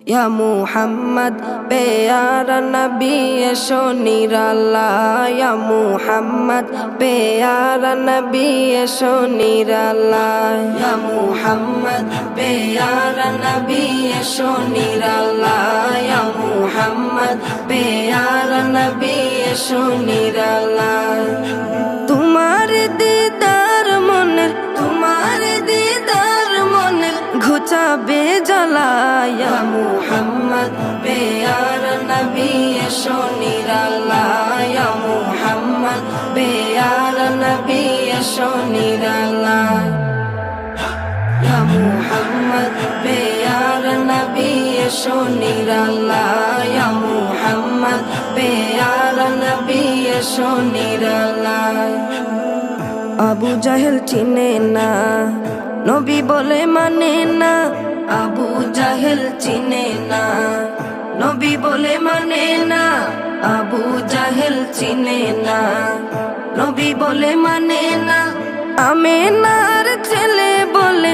या मुहम्मद प्यारा नबी एशो निराला या मुहम्मद प्यारा नबी एशो निराला या मुहम्मद प्यारा नबी एशो निराला या मुहम्मद प्यारा नबी एशो निराला तुम्हारे दीदार मনের ঘুচাবে জ্বালা ইয়া মুহাম্মদ প্যারা নবী এশো নিরালা ইয়া মুহাম্মদ প্যারা নবী এশো নিরালা ইয়া মুহাম্মদ প্যারা নবী এশো নিরালা ইয়া মুহাম্মদ প্যারা নবী এশো নিরালা আবু জাহেল চিনে না নবী বলে মানে না আবু জাহেল চিনে না নবী বলে মানে না আবু জাহেল চিনে না নবী বলে মানে না আমেনার ছেলে বলে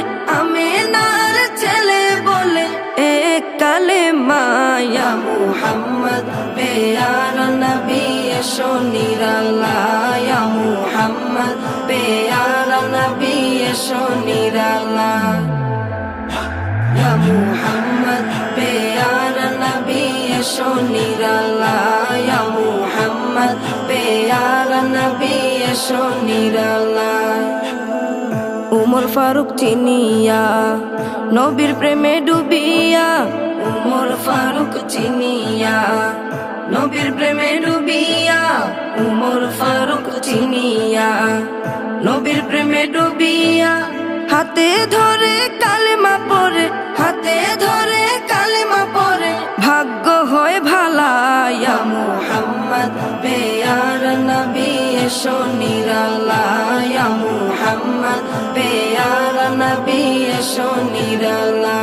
এক কালেমা ইয়া মুহাম্মদ প্যারা নবী এশো নিরালা ইয়া মুহাম্মদ প্যারা নবী এশো নিরালা ইয়া মুহাম্মদ প্যারা নবী এশো নিরালা ইয়া মুহাম্মদ প্যারা নবী এশো নিরালা উমর ফারুক চিনিয়া নবীর প্রেমে ডুবিয়া উমর ফারুক চিনিয়া নবীর প্রেমে ডুবিয়া উমর ফারুক চিনিয়া নবীর প্রেমে ডুবিয়া হাতে ধরে কালেমা পড়ে ভাগ্য হয় ভালা ইয়া মুহাম্মদ প্যারা নবী এশো নিরালা ইয়া মুহাম্মদ প্যারা নবী এশো নিরালা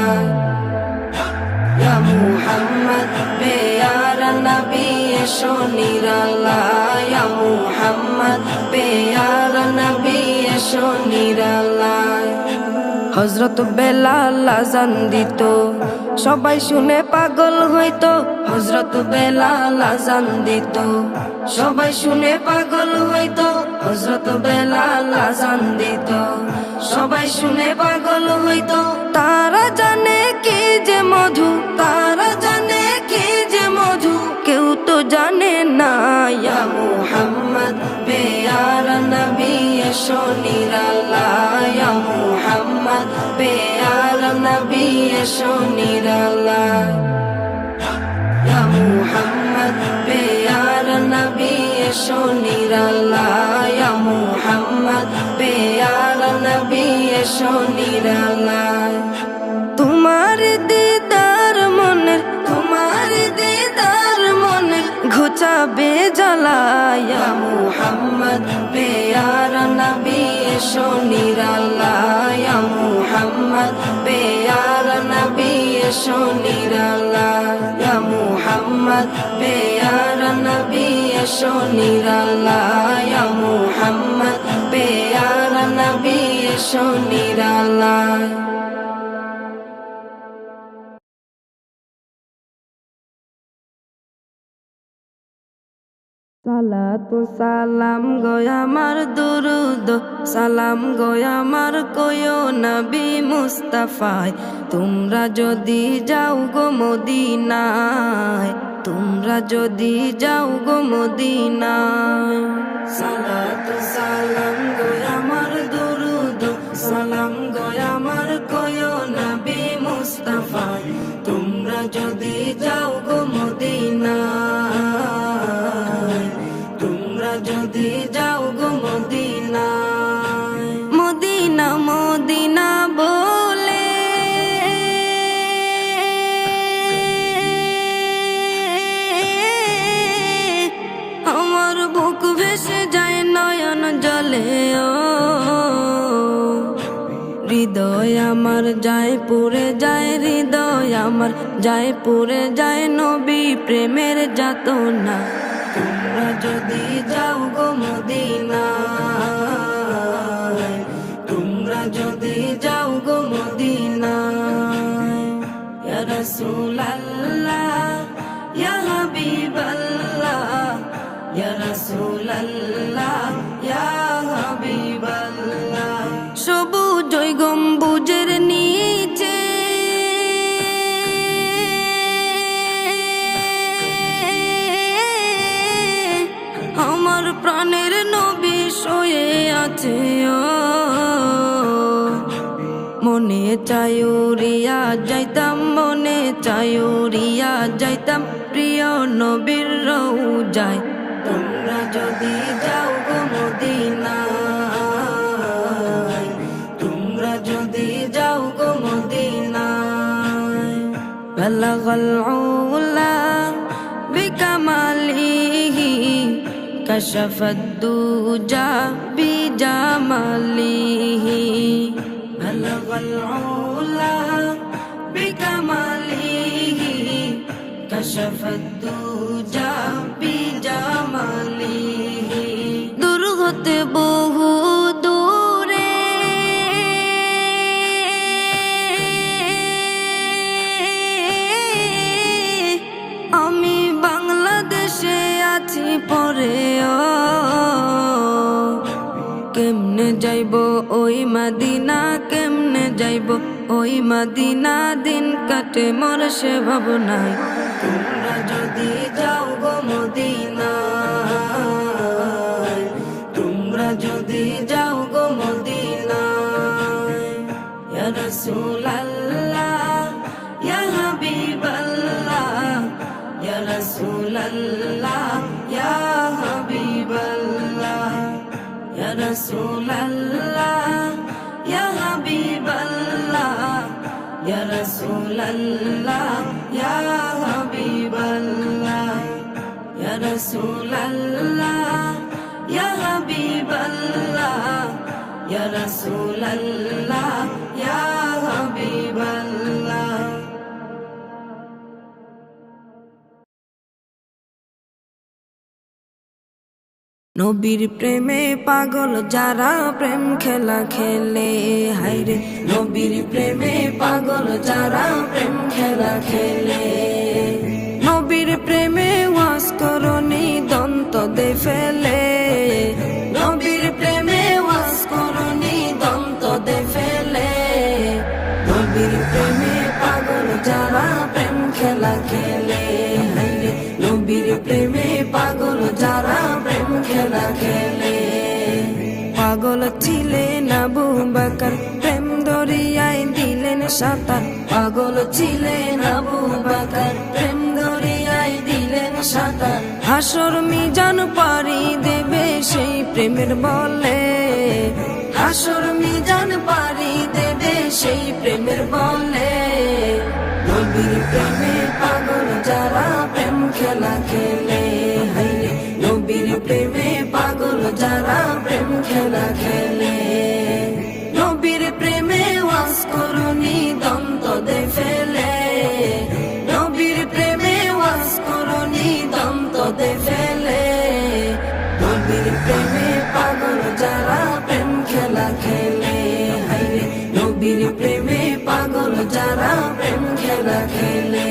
ইয়া মুহাম্মদ প্যারা নবী এশো নিরালা ইয়া মুহাম্মদ প্যারা নবী এশো নিরালা হযরত বেলাল আযান দিত সবাই শুনে পাগল হইতো হযরত বেলাল আযান দিত সবাই শুনে পাগল হইতো হযরত বেলাল আযান দিত সবাই শুনে পাগল হইতো তারা জানে কি যে মধু কেউ তো জানে না ইয়া মুহাম্মদ প্যারা নবী এশো নিরালা ইয়া মুহাম্মদ প্যারা নবী এশো নিরালা ইয়া মুহাম্মদ প্যারা নবী এশো নিরালা ইয়া মুহাম্মদ প্যারা নবী এশো নিরালা তোমার দিদার মনের ঘুচাবে জ্বালা ইয়া মুহাম্মদ প্যারা নবী এশো নিরালা ইয়া মুহাম্মদ প্যারা নবী এশো নিরালা ইয়া মুহাম্মদ প্যারা নবী এশো নিরালা ইয়া মুহাম্মদ প্যারা নবী এশো নিরালা সালাতু সালাম গয়া আমার দুরুদ সালাম গয়া আমার কয়ো নবী মুস্তাফায় তোমরা যদি যাও গো মদিনায় সালাতু সালাম গয়া আমার দুরুদ সালাম গয়া আমার কয়ো নবী মুস্তাফায় তোমরা যদি যাও গো মদিনায় যদি যাও গো মদিনায় মদিনা বলে আমার বুক ভেসে যায় নয়ন জলে ও হৃদয় আমার যায় পুরে যায় হৃদয় আমার যায় পুরে যায় নবী প্রেমের যাতনা তোমরা যদি যাও গো মদিনায় তোমরা যদি যাও গো মদিনায় ইয়া রাসূল রাসূলুল্লাহ ইয়া হাবিবাল্লাহ ইয়া রাসূলুল্লাহ ইয়া হাবিবাল্লাহ সবুজ গম্বুজের নিচে আমার প্রাণের নবী শুয়ে আছে মনে চায় উড়িয়া যাইতাম মনে চায় উড়িয়া যাইতাম প্রিয় নবীর রওজায় তোমরা যদি যাও গো মদিনায় তোমরা যদি যাও গো মদিনায় বালাগাল উলা বিকামালিহি কাশাফাদ দুজা বিজামালিহি বালাগাল উলা বিকামালিহি কাশাফাদ দুজা বিজামালিহি দূর হতে বহু দূরে আমি বাংলাদেশে আছি পরে কেমনে যাইব ওই মদিনা কেমনে যাইব ওই মদিনা দিন কাটে মোর সে ভাবনায় তোমরা যদি যাও গো মদিনায় তোমরা যদি যাও গো মদিনায় ইয়া রাসূলুল্লাহ ইয়া হাবিবাল্লাহ ইয়া রাসূলুল্লাহ ইয়া হাবিবাল্লাহ ইয়া রাসূলুল্লাহ ইয়া হাবিবাল্লাহ ইয়া রাসূলুল্লাহ ইয়া হাবিবাল্লাহ ইয়া রাসূলুল্লাহ ইয়া হাবিবাল্লাহ ইয়া রাসূলুল্লাহ ইয়া হাবিবাল্লাহ নবীর প্রেমে পাগল যারা প্রেম খেলা খেলে হায়রে নবীর প্রেমে পাগল যারা প্রেম খেলা খেলে নবীর প্রেমে ওয়াস করনি দন্ত দে ফেলে নবীর প্রেমে ওয়াস করনি দন্ত দে ফেলে নবীর প্রেমে পাগল যারা প্রেম খেলা খেলে হায়রে নবীর প্রেমে পাগল যারা প্রেম খেলা খেলে পাগল ছিলেন আবু বকর প্রেম দরিয়ায় দিলেন সাঁতার পাগল ছিলেন আবু বকর প্রেম দরিয়ায় দিলেন সাঁতার হাসর মিজান পারি দেবে সেই প্রেমের বলে হাসর মিজান পারি দেবে সেই প্রেমের বলে নবীর প্রেমে পাগল যারা প্রেম খেলা খেলে হায়রে নবীর প্রেমে পাগল যারা প্রেম খেলা খেলে নবীর প্রেমে ওয়াস করনি দন্ত দে ফেলে নবীর প্রেমে ওয়াস করনি দন্ত দে ফেলে নবীর প্রেমে পাগল যারা প্রেম খেলা খেলে হায়রে নবীর প্রেমে পাগল যারা প্রেম খেলা খেলে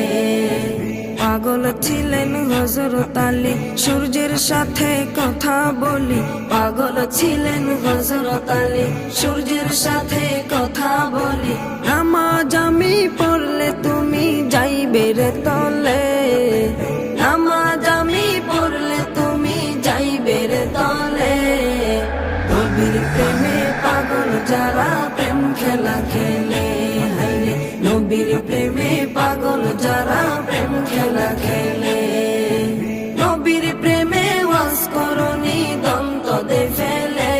পাগল ছিলেন হযরত আলী সূর্যের সাথে কথা বলি পাগল ছিলেন হযরত আলী সূর্যের সাথে কথা বলি নামাজ আমি পড়লে তুমি যাইবে রে তলে নামাজ আমি পড়লে তুমি যাইবে রে তলে নবীর প্রেমে পাগল যারা প্রেম খেলা খেলে হায়রে নবীর প্রেমে পাগল যারা প্রেম খেলা খেলে নবীর প্রেমে ওয়াস করনি দন্ত দে ফেলে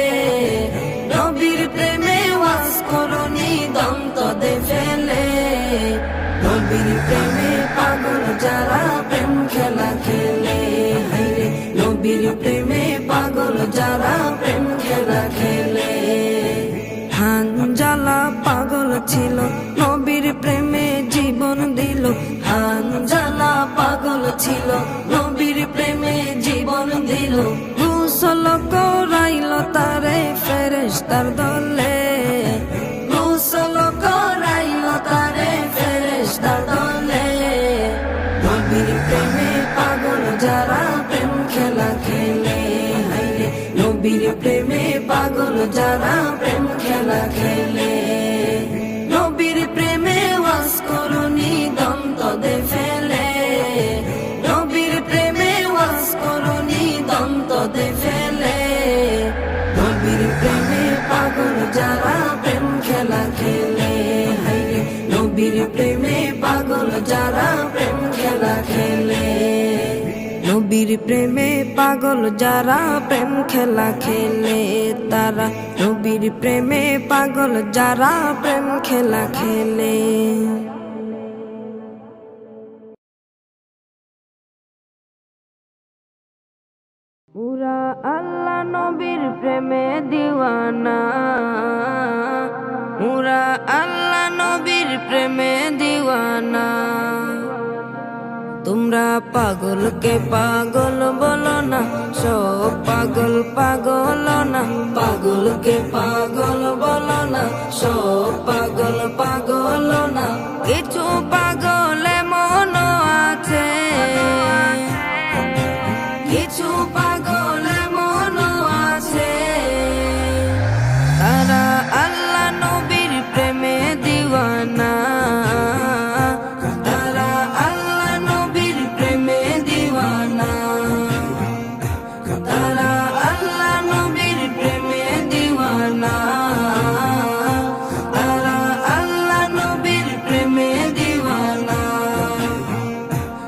নবীর প্রেমে ওয়াস করনি দন্ত দে ফেলে নবীর প্রেমে পাগল যারা প্রেম খেলা খেলে হায়রে নবীর প্রেমে পাগল যারা প্রেম খেলা খেলে হানজালা পাগল ছিল নবীর প্রেমে জীবন দিল হানজালা পাগল ছিল নবীর প্রেমে জীবন দিল গোসল করাইল তারে ফেরেশতার দলে গোসল করাইল তারে ফেরেশতার দলে নবীর প্রেমে পাগল যারা প্রেম খেলা খেলে, হায়রে নবীর প্রেমে পাগল যারা প্রেম খেলা খেলে। নবীর প্রেমে ওয়াজ করুনি দ্বন্দ্ব দে ফেলে, নবীর প্রেমে ওয়াজ করুনি দ্বন্দ্ব দে ফেলে। নবীর প্রেমে পাগল যারা প্রেম খেলা খেলে, হায়রে নবীর প্রেমে পাগল যারা প্রেম খেলা খেলে। নবীর প্রেমে পাগল যারা প্রেম খেলা খেলে, তারা নবীর প্রেমে পাগল যারা প্রেম খেলা খেলে। পুরা আল্লাহ নবীর প্রেমে দিওয়ানা, পুরা আল্লাহ নবীর প্রেমে দিওয়ানা। তোমরা পাগলকে পাগল বলো না, সব পাগল পাগল না। পাগলকে পাগল বলো না, সব পাগল পাগল না। কিছু পাগল এমন আছে, কিছু পাগল এমন আছে, তারা আল্লাহ নবীর প্রেমে দিওয়ানা, তারা আল্লাহ নবীর প্রেমে দিওয়ানা, তারা আল্লাহ নবীর প্রেমে দিওয়ানা, তারা আল্লাহ নবীর প্রেমে দিওয়ানা।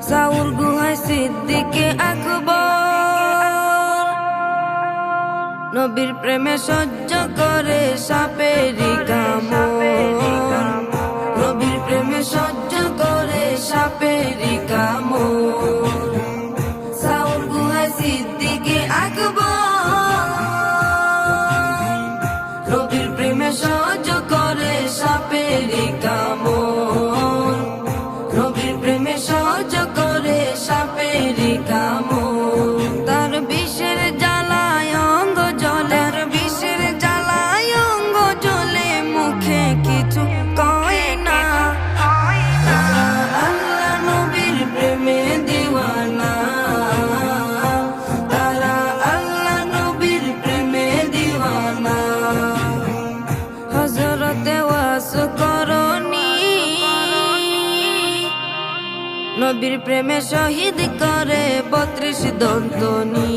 সাউর গুহায় সিদ্দিকে আকবর নবীর প্রেমে সহ্য করে সাপেরি কামড়, নবীর প্রেমে সহ্য করে সাপেরি কামড়। সাউর গুহায় সিদ্দিকে আকবর নবীর প্রেমে সহ্য করে সাপেরি কামড়, নবীর প্রেমে সহ্য করে সাপেরি কামড়। তার বিষের জ্বালায় অঙ্গ জ্বলে, বিষের জ্বালায় অঙ্গ জ্বলে, মুখে কিছু কয় না। তারা আল্লাহ নবীর প্রেমে দিওয়ানা, তারা আল্লাহ নবীর প্রেমে দিওয়ানা। হযরতে ওয়াস করনি নবীর প্রেমে শহীদ করে 32 দন্তনি,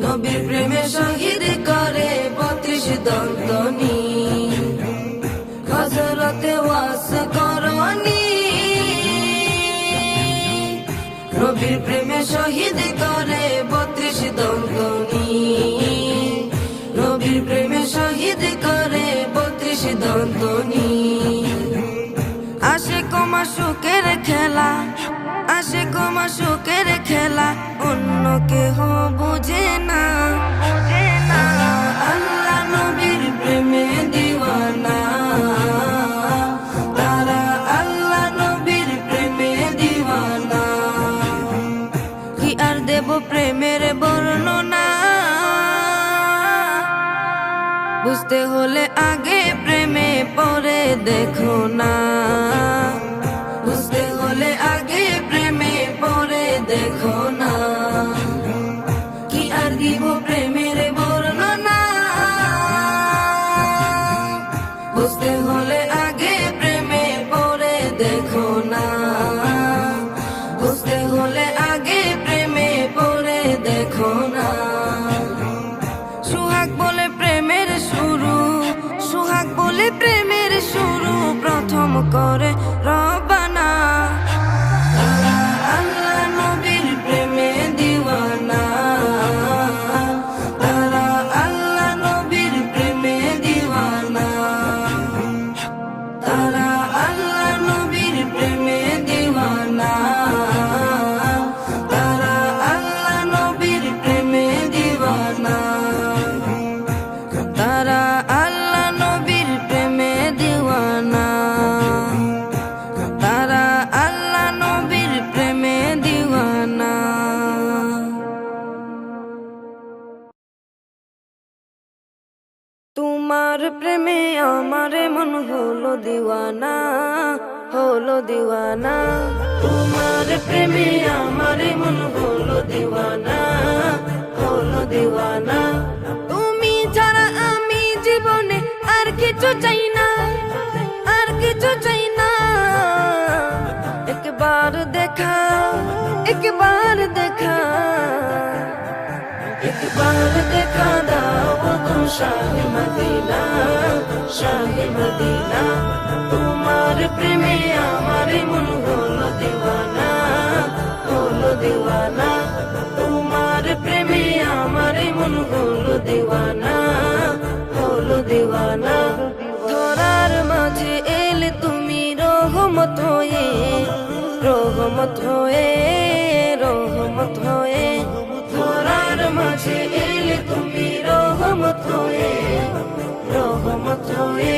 নবীর প্রেমে শহীদ করে 32 দন্তনি। হযরতে ওয়াস করনি নবীর প্রেমে শহীদ করে 32 দন্তনি, নবীর প্রেমে শহীদ করে 32 দন্তনি। আশিক মাশুকের খেলা, আশিক মাশুকের খেলা, অন্য কেহ বুঝে না। আল্লাহ নবীর প্রেমে দিওয়ানা, তারা আল্লাহ নবীর প্রেমে দিওয়ানা। কি আর দেব প্রেমের বর্ণনা, বুঝতে হলে আগে প্রেমে পরে দেখো না, বুঝতে হলে আগে প্রেমে পরে দেখো না। কি আর দিব প্রেমের বর্ণনা, বুঝতে হলে আগে প্রেমে পরে দেখো না, বুঝতে হলে আগে প্রেমে পরে দেখো না। সুহাগ বলে প্রেমের শুরু, সুহাগ বলে প্রেমের শুরু, প্রথম করে রবানা। তারা আল্লাহ নবীর প্রেমে দিওয়ানা, তারা আল্লাহ নবীর প্রেমে দিওয়ানা, তারা আল্লাহ নবীর প্রেমে দিওয়ানা, তারা আল্লাহ নবীর প্রেমে দিওয়ানা, তারা আল্লাহ নবীর প্রেমে দিওয়ানা, তারা আল্লাহ নবীর প্রেমে দিওয়ানা। তোমার প্রেমে আমার মন হলো দিওয়ানা, হলো দিওয়ানা। তোমার প্রেমে আমার মন হলো দিওয়ানা, হলো দিওয়ানা। তুমি ছাড়া আমি জীবনে আর কিছু চাই না, আর কিছু চাই না। একবার দেখা, একবার দেখা, একবার দেখা দাও গো শাহে মদিনা, শাহে মদিনা। তোমার প্রেমে আমার মন হলো দিওয়ানা, হলো দিওয়ানা। তোমার প্রেমে আমার মন হলো দিওয়ানা, হলো দিওয়ানা। ধরার মাঝে এলে তুমি রহমত হয়ে, রহমত হয়ে, রহমত হয়ে। ধরার মাঝে এলে তুমি রহমত হয়ে, রহমত হয়ে,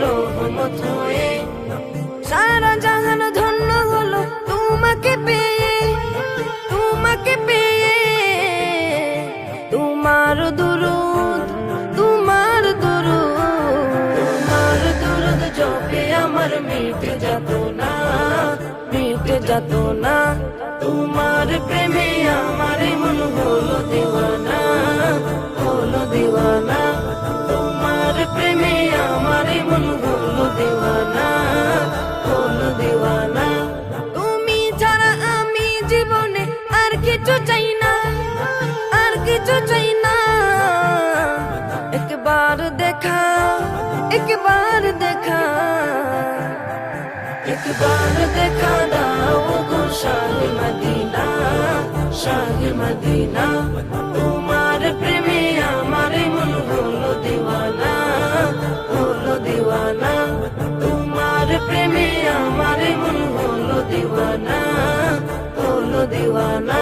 রহমত হয়ে। সারা জাহান ধন্য হলো তোমাকে পেয়ে, তোমাকে পেয়ে। তোমার দুরুদ, তোমার দুরুদ, তোমার দুরুদ জপে আমার মিটে যেত না, মিটে যেত না। তোমার প্রেমে আমার মন হলো দিওয়ানা, হলো দিওয়ানা। তোমার প্রেমে আমার মন হলো দিওয়ানা, হলো দিওয়ানা। তুমি ছাড়া আমি জীবনে আর কিছু চাই না, আর কিছু চাই না। একবার দেখা, একবার দেখা, একবার দেখা দাও গো শাহে মদিনা, শাহে মদিনা। তোমার প্রেমে আমার মন হলো দিওয়ানা, হলো দিওয়ানা। তোমার প্রেমে আমার মন হলো দিওয়ানা, হলো দিওয়ানা।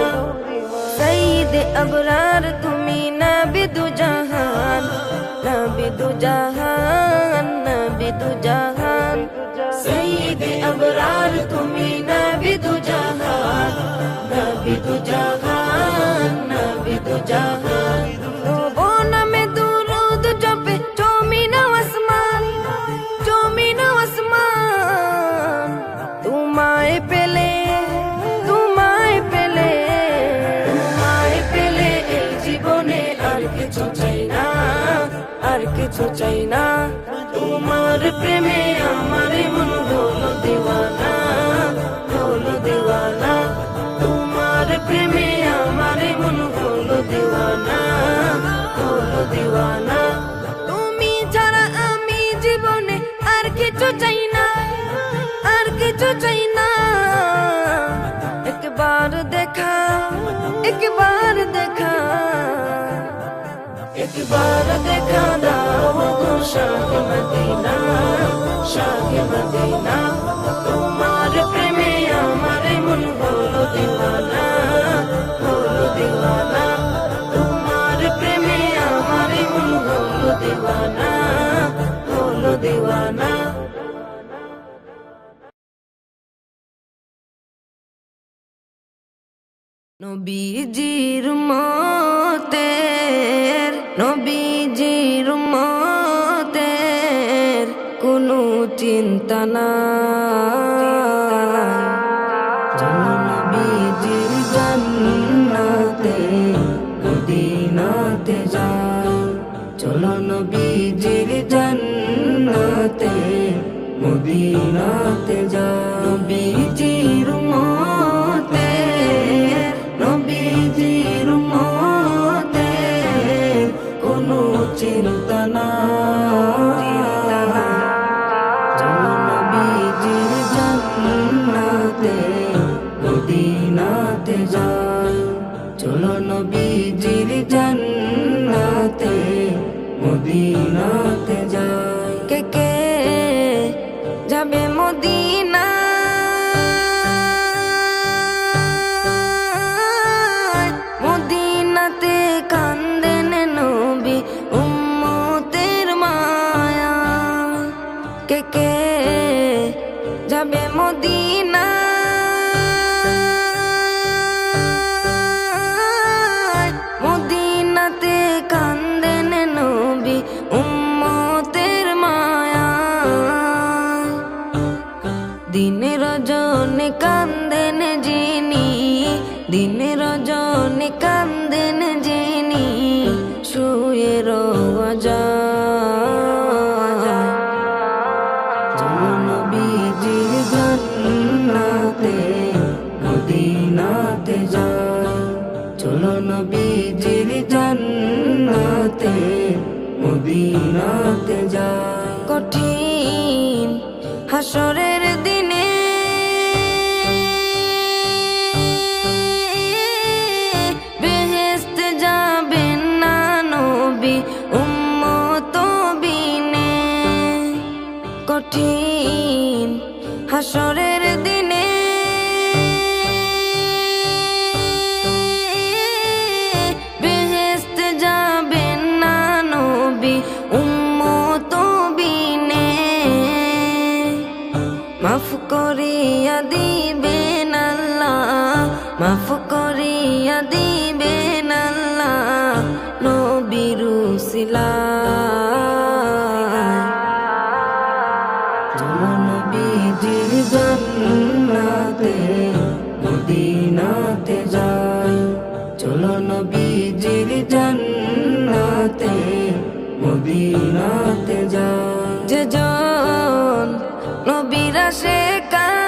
সঈদে আবরার তুমি নবী দু জাহান, নবী দু জাহান, নবী দু জাহান। সঈদে আবরার তুমি নবী দু জাহান, নবী দু জাহান, নবী দু জাহান। ও নামে দুরুদ জপে জমিন আসমান, জমিন আসমান। তোমায় পেলে, তোমায় পেলে, তোমায় পেলে এই জীবনে আর কিছু চাই না, আর কিছু চাই না। তোমার প্রেমে আমার মন হলো দিওয়ানা, হলো দিওয়ানা। তোমার প্রেমে আমার মন হলো দিওয়ানা, হলো দিওয়ানা। তুমি ছাড়া আমি জীবনে আর কিছু চাই না, আর কিছু চাই না। একবার দেখা, একবার দেখা, একবার দেখা দাও গো শাহে মদিনা, শাহে মদিনা। তোমার প্রেমে আমার মন হলো দিওয়ানা, হলো দিওয়ানা। তোমার প্রেমে আমার মন হলো দিওয়ানা, হলো দিওয়ানা। নবীজির উম্মতের, নবীজির উম্মতের কোনো চিন্তা নাই। চলো নবীজির জান্নাতে মদিনাতে যাই, চলো নবীজির জান্নাতে মদিনাতে যাই। নবীজির উম্মতের, নবীজির উম্মতের কোনো চিন্তা নাই। চলো নবীজির জান্নাতে মদিনাতে যাই, চলো নবীজির জান্নাতে মদিনাতে যাই। কে কে যাবে মদিনা, মদিনাতে কান্দেন নবী উম্মতের মায়া। কে কে যাবে মদিনা, মদিনাতে কান্দেন নবী উম্মতের কান্দেন যিনি, দিন রজনী কান্দেন যিনি, শুয়ে রওয়া যায়। চলো নবীজির জান্নাতে মদিনাতে যাই, চলো নবীজির জান্নাতে মদিনাতে যাই। কঠিন হাসরের দিনে বেহেশতে যাবেন না নবী উম্মত বিনে। কঠিন হাসরের দিনে বেহেশতে যাবেন না নবী উম্মত বিনে। মাফ করিয়া দিবেন আল্লাহ, মাফ করিয়া দিবেন আল্লাহ নবীর উসিলায়। চলো নবীজির জান্নাতে মদিনাতে যাই, চলো নবীজির জান্নাতে মদিনাতে যাই। যে জন নবীর আশিকান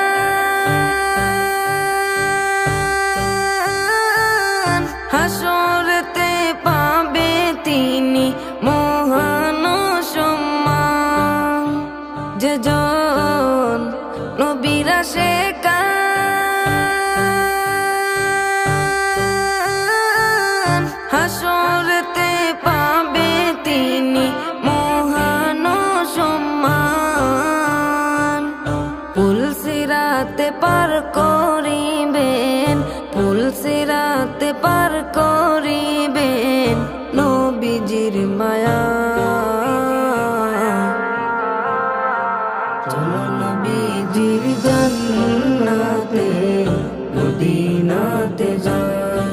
হাসরেতে পাবে তিনি মহান সম্মান। যে জন নবীর আশিকান হাসরেতে পাবে তিনি মহান সম্মান। পুলসিরাতে পার করিবেন, পুলসিরাতে পার করিবেন নবীজির মায়া। চলো নবীজির জান্নাতে মদিনাতে যাই,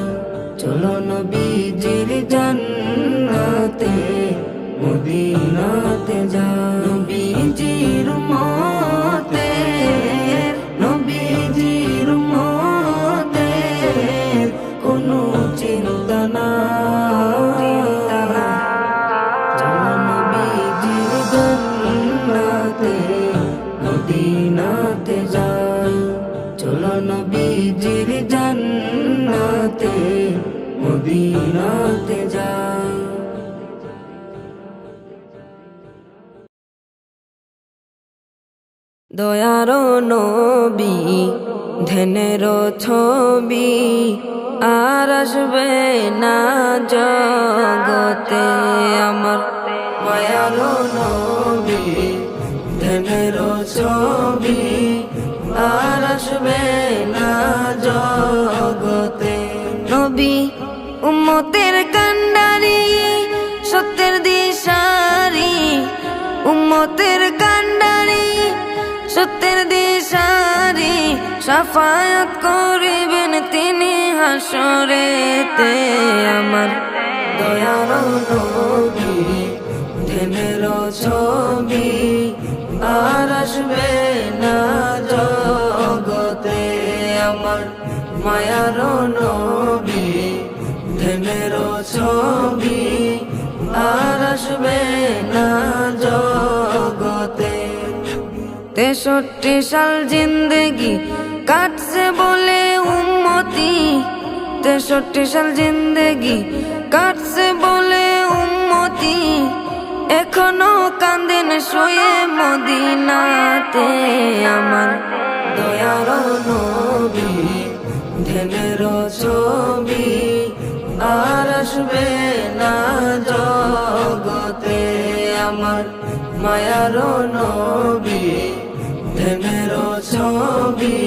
চলো নবীজির জান্নাতে মদিনাতে যাই। নবীজির উম্মতের, নবীজির উম্মতের কোনো চিন্তা নাই। চলো নবীজির জান্নাতে মদিনাতে যাই, চলো নবীজির জান্নাতে মদিনাতে যাই। দয়ার নবী ধ্যানের ছবি আর আসবে না জগতে আমার। মায়ার নবী ধ্যানের ছবি আর আসবে না জগতে। নবী উম্মতের কান্ডারি সত্যের দিশারি, উম্মতের কান্ডারি সত্যের দিশারি, শাফায়াত করিবেন তিনি হাসরেতে আমার। দয়ার নবী ধ্যানের ছবি আর আসবে না জগতে আমার। মায়ার নবী ধ্যানের ছবি আর আসবে না জগতে। 63 সাল জিন্দেগি কাটছে বলে উম্মতি, 63 সাল জিন্দেগি কাটছে বলে উম্মতি, এখনো কান্দেন শুয়ে মদিনাতে আমার। দয়ার নবী ধ্যানের ছবি আর আসবে না জগতে আমার। মায়ার নবী ধ্যানের ছবি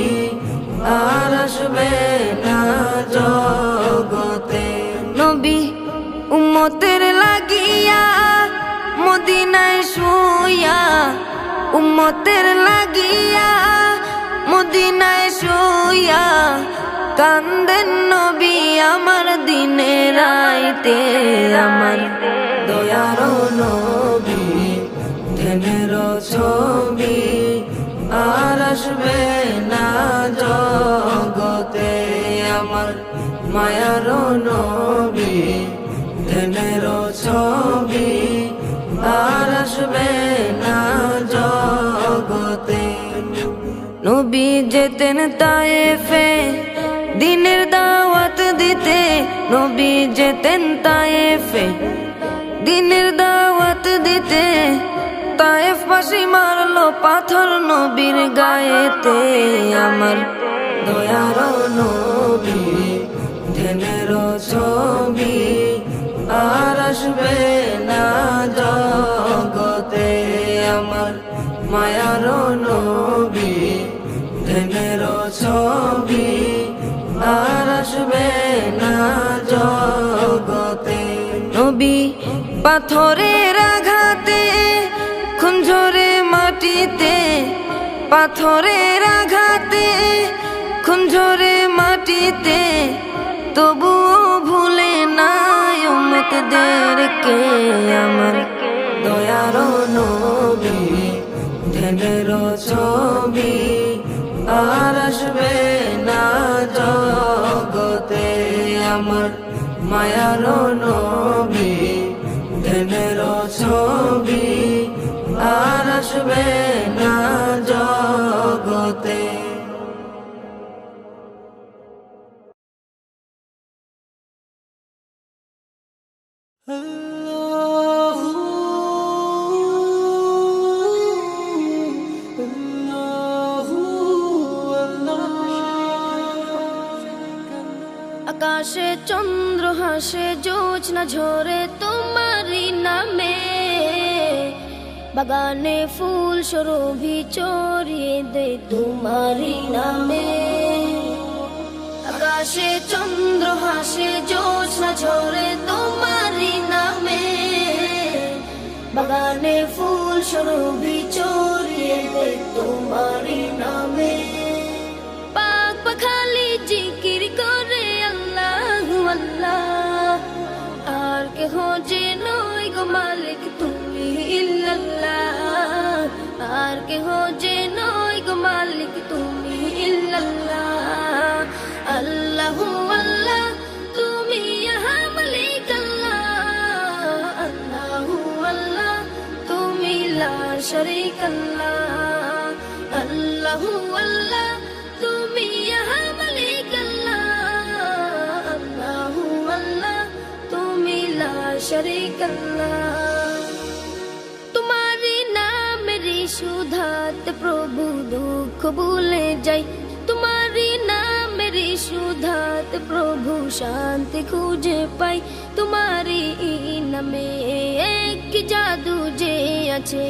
আর আসবে না জগতে। নবী উম্মতের লাগিয়া মদিনায় শুয়া, উম্মতের লাগিয়া মদিনায় শুয়া, কান্দেন নবী আমার দিনে রাইতে আমার। দয়ার নবী ধ্যানের ছবি আর আসবে না জগতে আমার মায়ার নবী ধ্যানের ছবি আর আসবে না জগতে নবী যেতেন তায়েফে দিনের দাওয়াত দিতে নবী যেতেন তায়েফে দিনের দাওয়াত দিতে তায়েফ বাসী মারলো পাথর নবীর গায়েতে আমার দয়ার নবী ধ্যানের ছবি আর আসবে না জগতে আমার মায়ার নবী ধ্যানের ছবি আর আসবে না জগতে নবী পাথরের আঘাতে খুন ঝরে মাটিতে পাথরের আঘাতে খুন ঝরে মাটিতে তবুও ভুলে নাই উম্মতদেরকে আমার দয়ার নবী ধ্যানের ছবি আর আসবে না জগতে আমার মায়ার নবী ধ্যানের ছবি আর আসবে না জগতে আকাশে চন্দ্র হাসে জোছনা ঝরে তোমারি নামে বাগানে ফুল সরভি চড়িয়ে দে তোমারি নামে আকাশে চন্দ্র হাসে জোছনা ঝরে তোমারি নামে বাগানে ফুল সরভি চড়িয়ে দে তোমারি নামে পাক পাখালি জিকির করে আল্লাহ আর কে হো যে নয় গো মালিক তুমি ইল্লাল্লাহ আর কে হো যে নয় গো মালিক তুমি ইল্লাল্লাহ আল্লাহু আল্লাহ তুমি ইহা মালিক আল্লাহ আল্লাহু আল্লাহ তুমি লা শরীক আল্লাহ আল্লাহু আল্লাহ তুমি ইহা মালিক शरीक अल्लाह तुम्हारी नाम मेरी सुधात प्रभु दुख भूले जाई तुम्हारी नाम मेरी सुधात प्रभु शांति खोजे पाई तुम्हारी नामे एक जादू जे आछे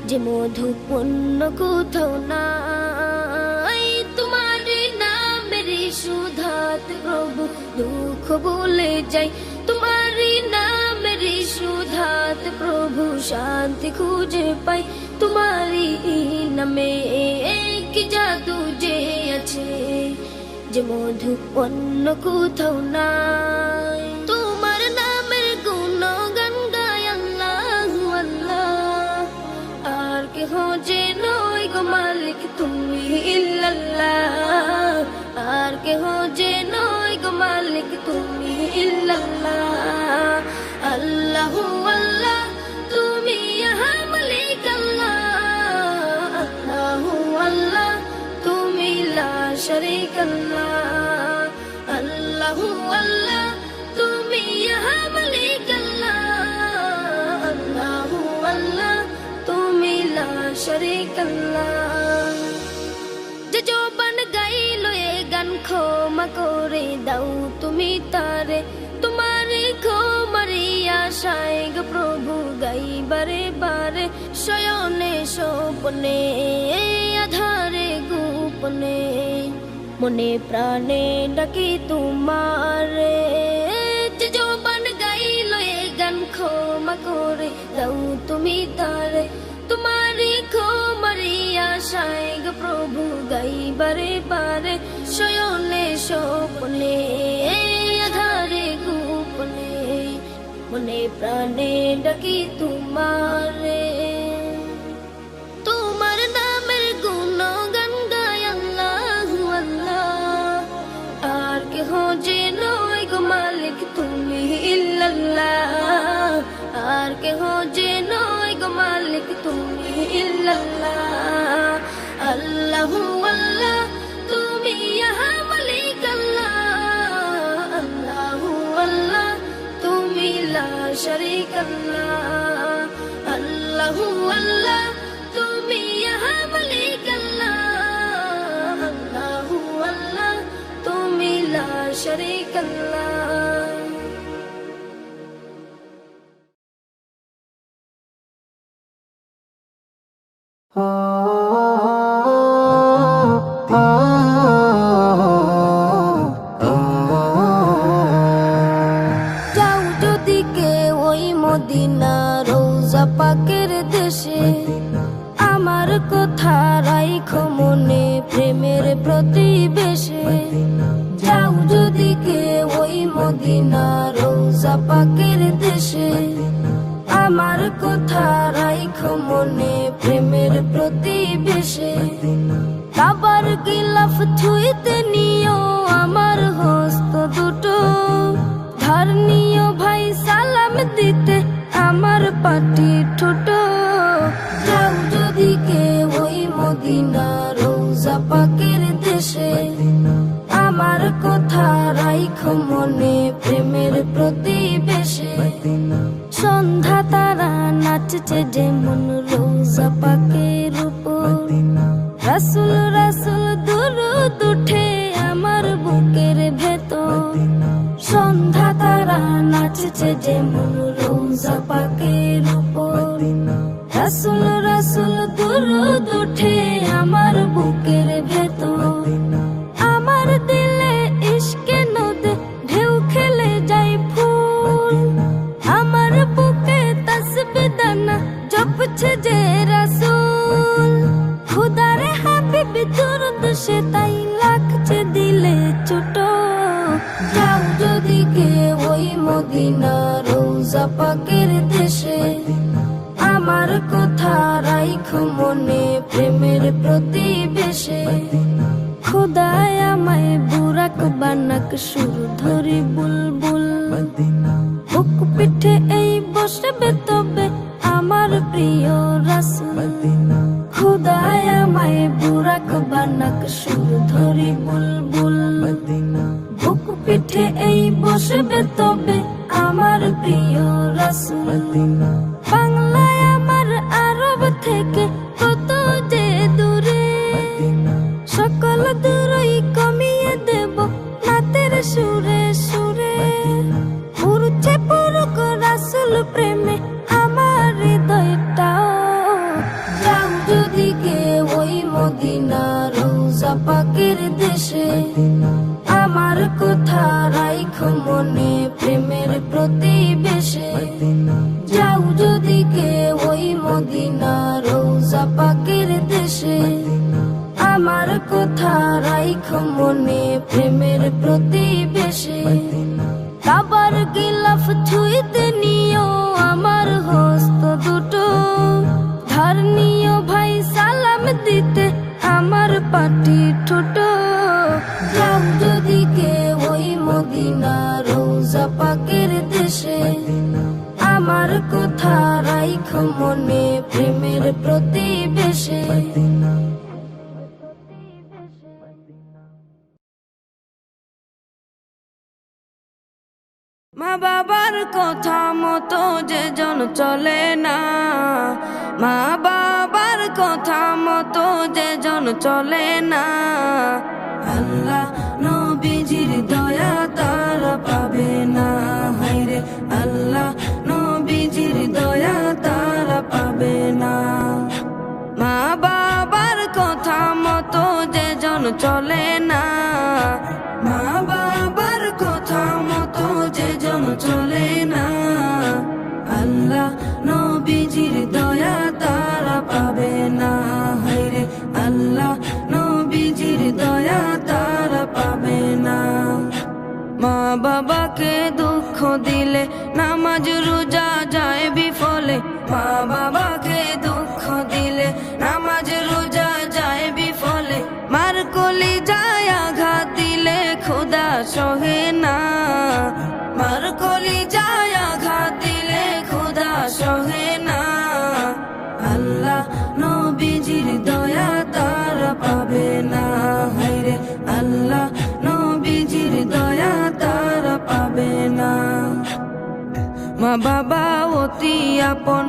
जे मधुपूर्ण कोथाओ नाई तुम्हारी नाम मेरी सुधात प्रभु दुख भूले जाई तुम्हारी नाम मेरी सुधात प्रभु शांति खोजे पाई तुम्हारी नामे एक जादू जे आछे जे मधुपूर्ण कोथाओ नाई तुम्हार नामेर गुणगान गाय आल्लाहु आल्लाह आर के हो जे नय गो मालिक तुमी इल्लाल्लाह आर के हो जे नय गो मालिक तुमी इल्लाल्लाह अल्लाहु अल्लाह तुमी इहा मालिक अल्लाह अल्लाहु अल्लाह तुमी ला शरीक अल्लाह अल्लाहु अल्लाह तुमी इहा मालिक अल्लाह अल्लाहु अल्लाह तुमी ला शरीक अल्लाह जो बन गाइलो ए गान क्षमा करे दाও তুমি তারে तुम्हारे ক্ষমারি আশায় গো প্রভু গাই বারে বারে শয়নে স্বপ্নে আধারে গোপনে মনে প্রাণে ডাকি তোমারে जो बन गाइलो ए गान क्षमा करे दाও তুমি তারে तुम्हारी क्षमारी आशाय गो प्रभु गाई बारे बारे शयने स्वप्ने आधारे गोपने मने प्राणे डाकी तुम्हारे तुम्हार नामेर गुण ইল্লাল্লাহ আল্লাহু আল্লাহ তুমি ইয়া মালিক আল্লাহ আল্লাহু আল্লাহ তুমি লা শারীক আল্লাহ আল্লাহু আল্লাহ তুমি ইয়া মালিক আল্লাহ আল্লাহু আল্লাহ তুমি লা শারীক আল্লাহ যাও যদি কেউ ওই মদিনা রোজা পাকের দেশে আমার কথা রাইখো মনে প্রেমের প্রতিবেশে যাও যদি কেউ ওই মদিনা রোজা পাকের দেশে আমার কথা রাইখো মনে প্রেমের প্রতিবেশে কাবার গিলাফ ছুঁইতে নিও আমার হস্ত দুটো ধার নিও ভাই সালাম দিতে আমার পাটি ঠোঁটো যাও যদি কেউ ওই মদিনা রোজা পাকের দেশে আমার কথা রাইখো মনে প্রেমের প্রতিবেশে সন্ধ্যা তারা নাচছে যেমন রোজা পাকের উপর রাসূল রাসূল দুরূদ উঠে আমার বুকের ভেতর সন্ধ্যা তারা নাচছে যেমন রোজা পাকের উপর রাসূল রাসূল দুরূদ উঠে আমার বুকের ভেতর আমার দিলে ইশকে নদে ঢেউ খেলে যায় ফুল আমার বুকে তাসবিহ দানা জপছে যে রাসূল খুদারে হাবিব দুরূদ সে তাই লাগছে দিলে ছোট যাও যদি কেউ ওই মদিনা রোজা পাকের দেশে আমার কথা রাইখো মনে প্রেমের প্রতিবেশে খুদায় আমায় বুরাক বানাক সুর ধরি বুলবুল বুক পিঠে এই বসবে তবে আমার প্রিয় রাসূল খুদায় আমায় বুরাক বানাক সুর ধরি বুলবুল বুক পিঠে এই বসবে তবে আমার প্রিয় রাসূল বাংলায় আমার আরব থেকে কত যে দূরে সকল দূরই কমিয়ে দেব নাতের সুরে সুরে উড়ছে পুরুক রাসূল প্রেমে আমার হৃদয়টাও যাও যদি কেউ ওই মদিনা রোজা পাকের দেশে আমার কথা রাইখো মনে প্রেমের প্রতিবেশে যাও যদি কেউ ওই মদিনা রোজা পাকের দেশে আমার কথা রাইখো মনে প্রেমের প্রতিবেশে কাবার গিলাফ ছুঁইতে নিও আমার হস্ত দুটো ধার নিও ভাই সালাম দিতে আমার পাটি ঠোঁটো যাও যদি কেউ ওই মদিনা রোজা পাকের দেশে আমার কথা রাইখো মনে প্রেমের প্রতিবেশে মা বাবার কথা মতো যে জন চলে না মা বাবার কথা মতো যে জন চলে না আল্লাহ নবীজির দয়া তারা পাবে না হায়রে আল্লাহ নবীজির দয়া তারা পাবে না মা বাবার কথা মতো যে জন চলে না মা বাবার কথা মতো যে জন চলে না আল্লাহ নবীজির দয়া তারা পাবে না হায়রে আল্লাহ নবীজির দয়া তারা পাবে না মা বাবাকে দুঃখ দিলে নামাজ রোজা যায় বিফলে মা বাবাকে দুঃখ দিলে নামাজ রোজা যায় বিফলে মার কলি যায় আঘাত দিলে খোদা সহে না মার কলি যায় আঘাত দিলে খোদা সহে না আল্লাহ নবী মা বাবা অতি আপন,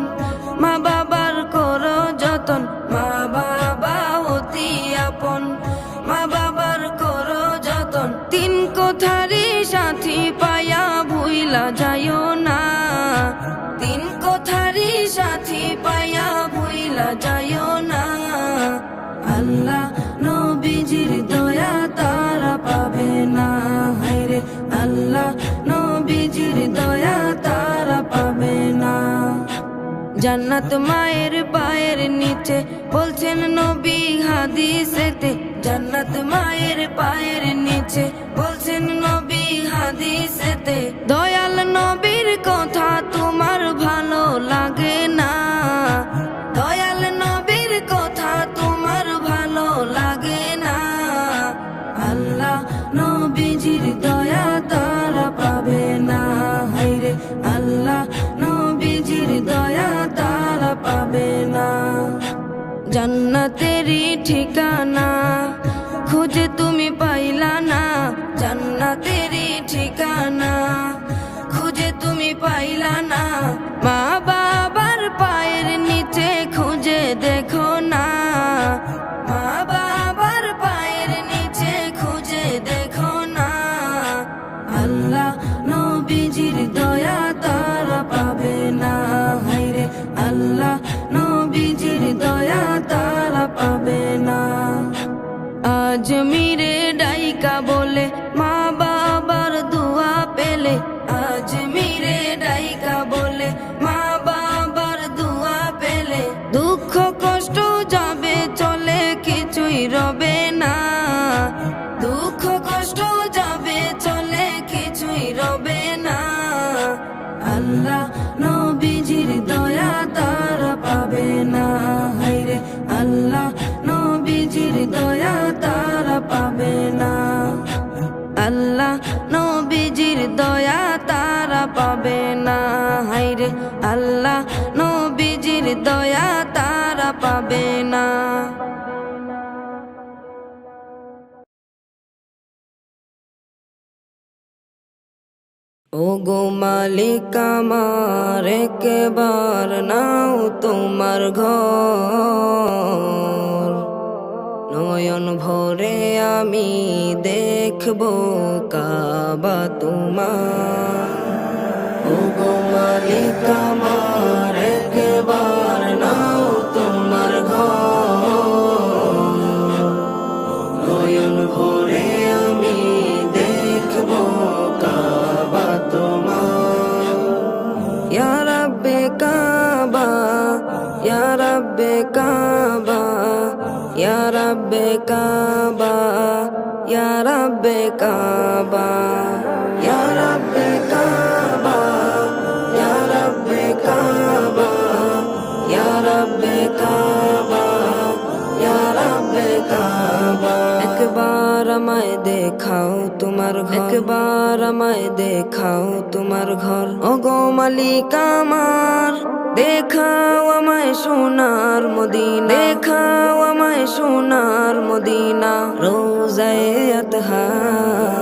মা বাবার করো যতন, মা বাবা অতি আপন, মা বাবার করো যতন। তিন কথারি সাথী পায়া ভুইলা যাইও না, তিন কথারি সাথী পায়া ভুইলা যাইও না। আল্লাহ নবীজির দয়া তারা পাবে না, হায়রে আল্লাহ নবীজির দয়া তারা পাবে না। জান্নাত মায়ের পায়ের নিচে বলছেন নবী হাদিসেতে, জান্নাত মায়ের পায়ের নিচে বলছেন নবী হাদিসেতে। দয়াল নবীর কথা তোমার ভালো লাগে না, দয়াল নবীর কথা তোমার ভালো লাগে না। আল্লাহ নবীজির দয়া তারা পাবে না, হায়রে আল্লাহ নবীজির দয়া তারা পাবে না। জান্নাতেরই ঠিকানা খুঁজে তুমি পাইলা না, জান্নাতেরই ঠিকানা খুঁজে তুমি পাইলা না। মা বাবার পায়ের নিচে খুঁজে দেখো না, মা বাবার পায়ের নিচে খুঁজে দেখো না। আল্লাহ নবীজির দয়া তারা পাবে না, হায়রে আল্লাহ নবীজির দয়া তারা পাবে না। আজমিরে ডাইকা বলে মা বাবার দোয়া পেলে, আজমিরে ডাইকা বলে মা বাবার দোয়া পেলে। দুঃখ কষ্ট যাবে চলে কিছুই রবে না, দুঃখ কষ্ট যাবে চলে কিছুই রবে না। আল্লাহ নবীজির দয়া তারা পাবে না, হায়রে আল্লাহ নবীজির দয়া তারা পাবে না। আল্লাহ নবীজির দয়া তারা পাবে না, হায়রে আল্লাহ নবীজির দয়া তারা পাবে না। ও গো মালিক আমার একবার নাও তোমার ঘর, নয়ন ভরে আমি দেখব কাবা তোমার। ও গো মালিক আমার একবার নাও তোমার ঘর, নয়ন ভরে আমি দেখব কাবা তোমার। ইয়া রাব্বে কাবা, ইয়া রাব্বে কাবা, ইয়া রাব্বে কাবা, ইয়া রাব্বে কাবা, ইয়া রাব্বে কাবা, ইয়া রাব্বে কাবা, ইয়া রাব্বে কাবা, ইয়া রাব্বে কাবা। একবার আমায় দেখাও তোমার ঘর, একবার আমায় দেখাও তোমার ঘর। ও গো মালিক আমার দেখাও আমায় সোনার মদিনা, দেখাও আমায় সোনার মদিনা, রোজায়ে আতহার।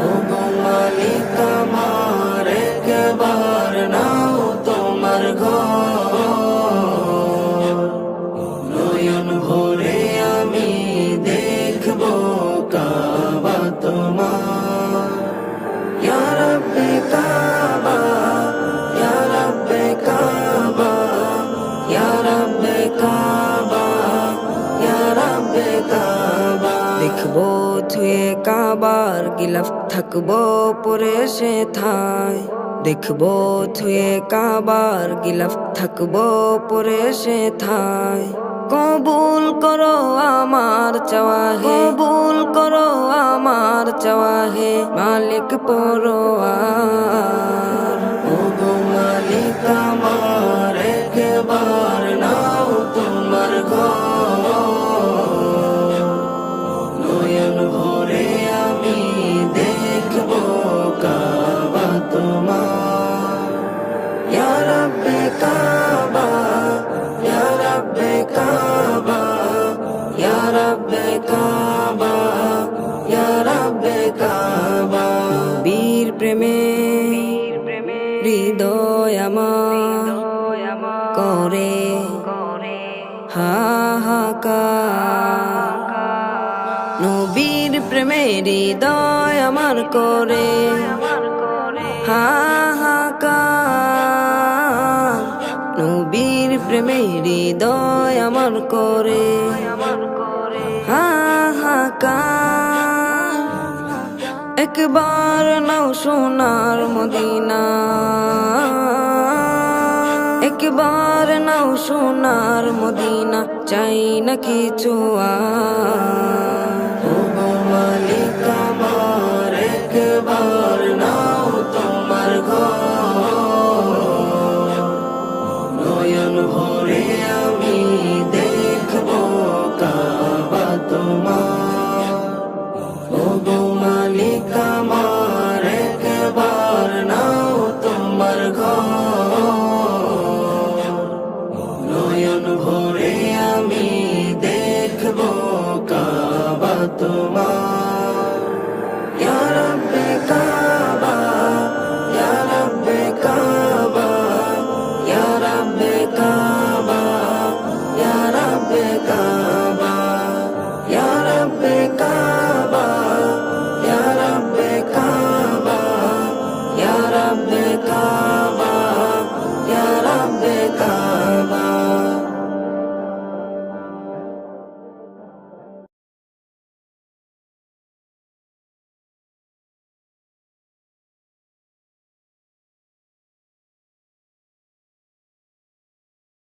ও গো মালিক আমার একবার নাও তোমার ঘর, নয়ন ভরে আমি দেখব কাবা তোমার। ইয়া রাব্বে কাবা, ইয়া রাব্বে কাবা, ইয়া রাব্বে কাবা, ইয়া রাব্বে কাবা। দেখবো থুয়ে কাবার গিলাফ থাকবো পরে সে থায়, দেখবো থুয়ে কাবার গিলাফ থাকবো পরে সে থায়। কবুল করো আমার চাওয়া হে, কবুল করো আমার চাওয়া হে মালিক পরোয়ার। ও গো মালিক আমার একবার নাও তোমার ঘর, নয়ন ভরে আমি দেখব কাবা তোমার। ইয়া রাব্বে কাবা, ইয়া রাব্বে কাবা, ইয়া রাব্বে কাবা, ইয়া রাব্বে কাবা। বীর প্রেমে হৃদয় আমার করে হাহাকার, নবীর প্রেমে হৃদয় আমার করে হাহাকার, নবীর প্রেমে হৃদয় আমার করে হাহাকার। একবার নাও সোনার মদিনা, একবার নাও সোনার মদিনা, চাই না কিছু আর।